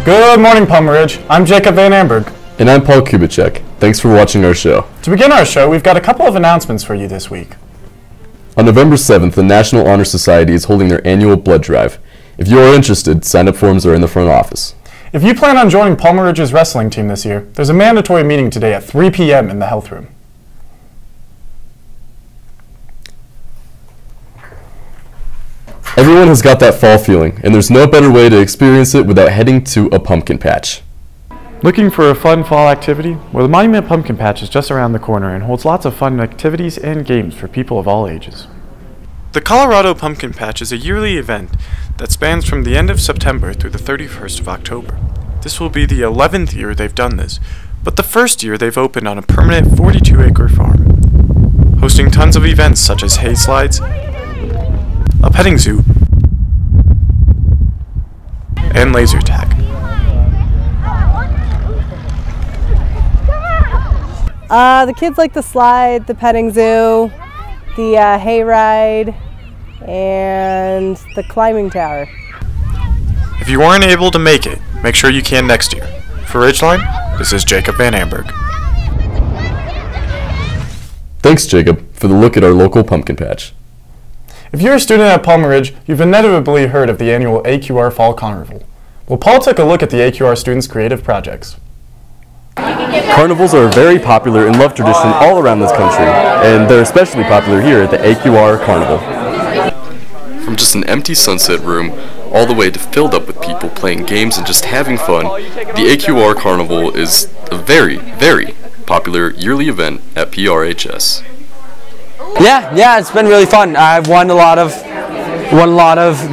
Good morning, Palmer Ridge. I'm Jacob Van Amberg. And I'm Paul Kubicek. Thanks for watching our show. To begin our show, we've got a couple of announcements for you this week. On November 7th, the National Honor Society is holding their annual blood drive. If you are interested, sign-up forms are in the front office. If you plan on joining Palmer Ridge's wrestling team this year, there's a mandatory meeting today at 3 p.m. in the health room. Everyone has got that fall feeling, and there's no better way to experience it without heading to a pumpkin patch. Looking for a fun fall activity? Well, the Monument Pumpkin Patch is just around the corner and holds lots of fun activities and games for people of all ages. The Colorado Pumpkin Patch is a yearly event that spans from the end of September through the 31st of October. This will be the 11th year they've done this, but the first year they've opened on a permanent 42-acre farm, hosting tons of events such as hay slides, a petting zoo, and laser tag. The kids like the slide, the petting zoo, the hay ride, and the climbing tower. If you weren't able to make it, make sure you can next year. For Ridgeline, this is Jacob Van Amberg. Thanks, Jacob, for the look at our local pumpkin patch. If you're a student at Palmer Ridge, you've inevitably heard of the annual AQR Fall Carnival. Well, Paul took a look at the AQR students' creative projects. Carnivals are a very popular and loved tradition all around this country, and they're especially popular here at the AQR Carnival. From just an empty sunset room all the way to filled up with people playing games and just having fun, the AQR Carnival is a very, very popular yearly event at PRHS. Yeah, it's been really fun. I've won a lot of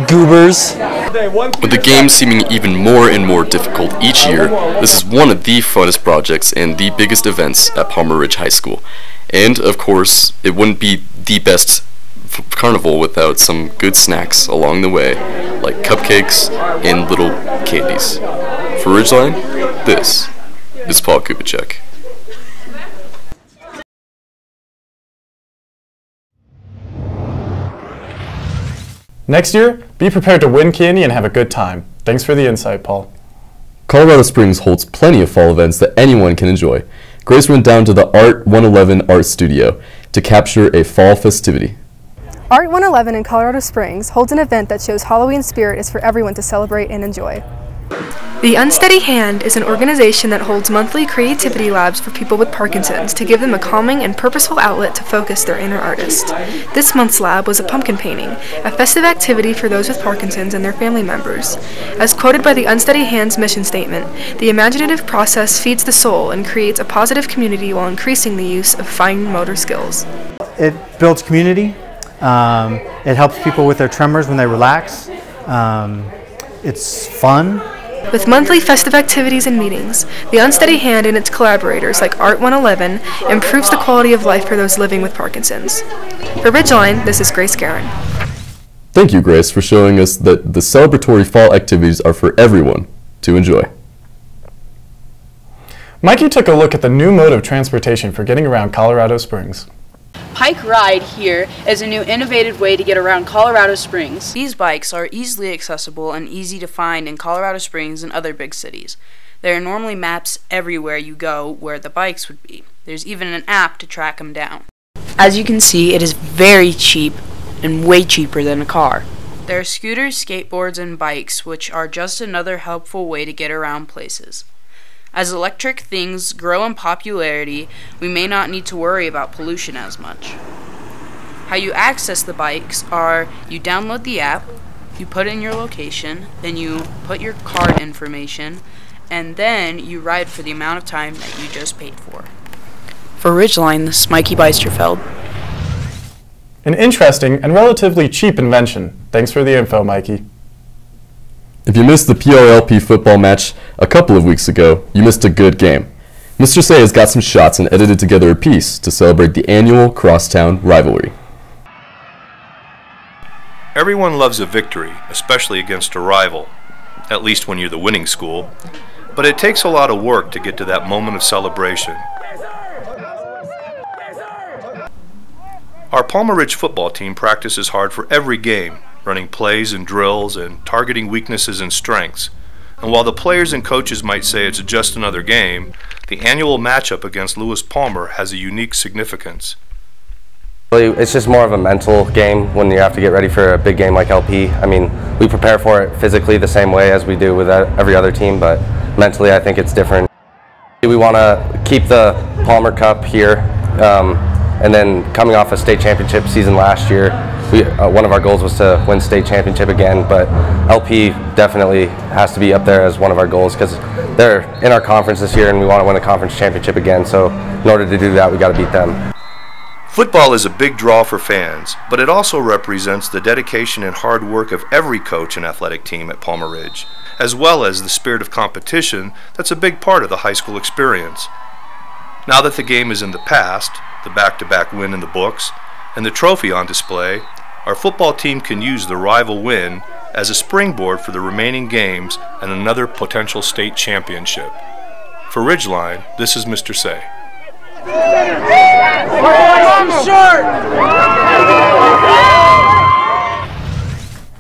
goobers. With the game seeming even more and more difficult each year, this is one of the funnest projects and the biggest events at Palmer Ridge High School. And, of course, it wouldn't be the best carnival without some good snacks along the way, like cupcakes and little candies. For Ridgeline, this is Paul Kubicek. Next year, be prepared to win candy and have a good time. Thanks for the insight, Paul. Colorado Springs holds plenty of fall events that anyone can enjoy. Grace went down to the Art 111 Art Studio to capture a fall festivity. Art 111 in Colorado Springs holds an event that shows Halloween spirit is for everyone to celebrate and enjoy. The Unsteady Hand is an organization that holds monthly creativity labs for people with Parkinson's to give them a calming and purposeful outlet to focus their inner artist. This month's lab was a pumpkin painting, a festive activity for those with Parkinson's and their family members. As quoted by the Unsteady Hand's mission statement, the imaginative process feeds the soul and creates a positive community while increasing the use of fine motor skills. It builds community. It helps people with their tremors when they relax. It's fun. With monthly festive activities and meetings, the Unsteady Hand and its collaborators like Art 111 improves the quality of life for those living with Parkinson's. For Ridgeline, this is Grace Guerin. Thank you, Grace, for showing us that the celebratory fall activities are for everyone to enjoy. Mikey took a look at the new mode of transportation for getting around Colorado Springs. Pike Ride here is a new innovative way to get around Colorado Springs. These bikes are easily accessible and easy to find in Colorado Springs and other big cities. There are normally maps everywhere you go where the bikes would be. There's even an app to track them down. As you can see, it is very cheap and way cheaper than a car. There are scooters, skateboards, and bikes, which are just another helpful way to get around places. As electric things grow in popularity, we may not need to worry about pollution as much. How you access the bikes are you download the app, you put in your location, then you put your card information, and then you ride for the amount of time that you just paid for. For Ridgeline, this is Mikey Beisterfeld. An interesting and relatively cheap invention. Thanks for the info, Mikey. If you missed the PRLP football match a couple of weeks ago, you missed a good game. Mr. Say has got some shots and edited together a piece to celebrate the annual crosstown rivalry. Everyone loves a victory, especially against a rival, at least when you're the winning school, but it takes a lot of work to get to that moment of celebration. Our Palmer Ridge football team practices hard for every game, running plays and drills and targeting weaknesses and strengths. And while the players and coaches might say it's just another game, the annual matchup against Lewis Palmer has a unique significance. It's just more of a mental game when you have to get ready for a big game like LP. I mean, we prepare for it physically the same way as we do with every other team, but mentally I think it's different. We want to keep the Palmer Cup here, and then coming off a state championship season last year, one of our goals was to win state championship again, but LP definitely has to be up there as one of our goals because they're in our conference this year and we want to win a conference championship again, so in order to do that we got to beat them. Football is a big draw for fans, but it also represents the dedication and hard work of every coach and athletic team at Palmer Ridge, as well as the spirit of competition that's a big part of the high school experience. Now that the game is in the past, the back-to-back win in the books, and the trophy on display, our football team can use the rival win as a springboard for the remaining games and another potential state championship. For Ridgeline, this is Mr. Say.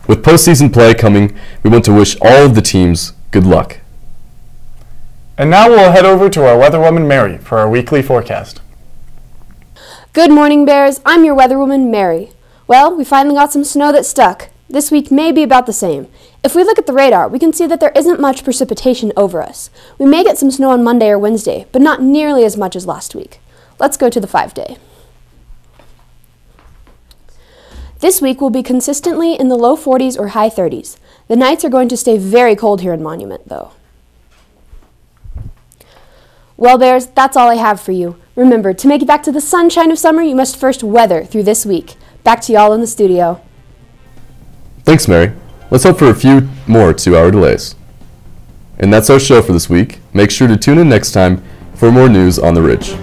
With postseason play coming, we want to wish all of the teams good luck. And now we'll head over to our weatherwoman Mary for our weekly forecast. Good morning, Bears. I'm your weatherwoman, Mary. Well, we finally got some snow that stuck. This week may be about the same. If we look at the radar, we can see that there isn't much precipitation over us. We may get some snow on Monday or Wednesday, but not nearly as much as last week. Let's go to the 5-day. This week will be consistently in the low 40s or high 30s. The nights are going to stay very cold here in Monument, though. Well, Bears, that's all I have for you. Remember, to make it back to the sunshine of summer, you must first weather through this week. Back to y'all in the studio. Thanks, Mary. Let's hope for a few more 2-hour delays. And that's our show for this week. Make sure to tune in next time for more news on the Ridge.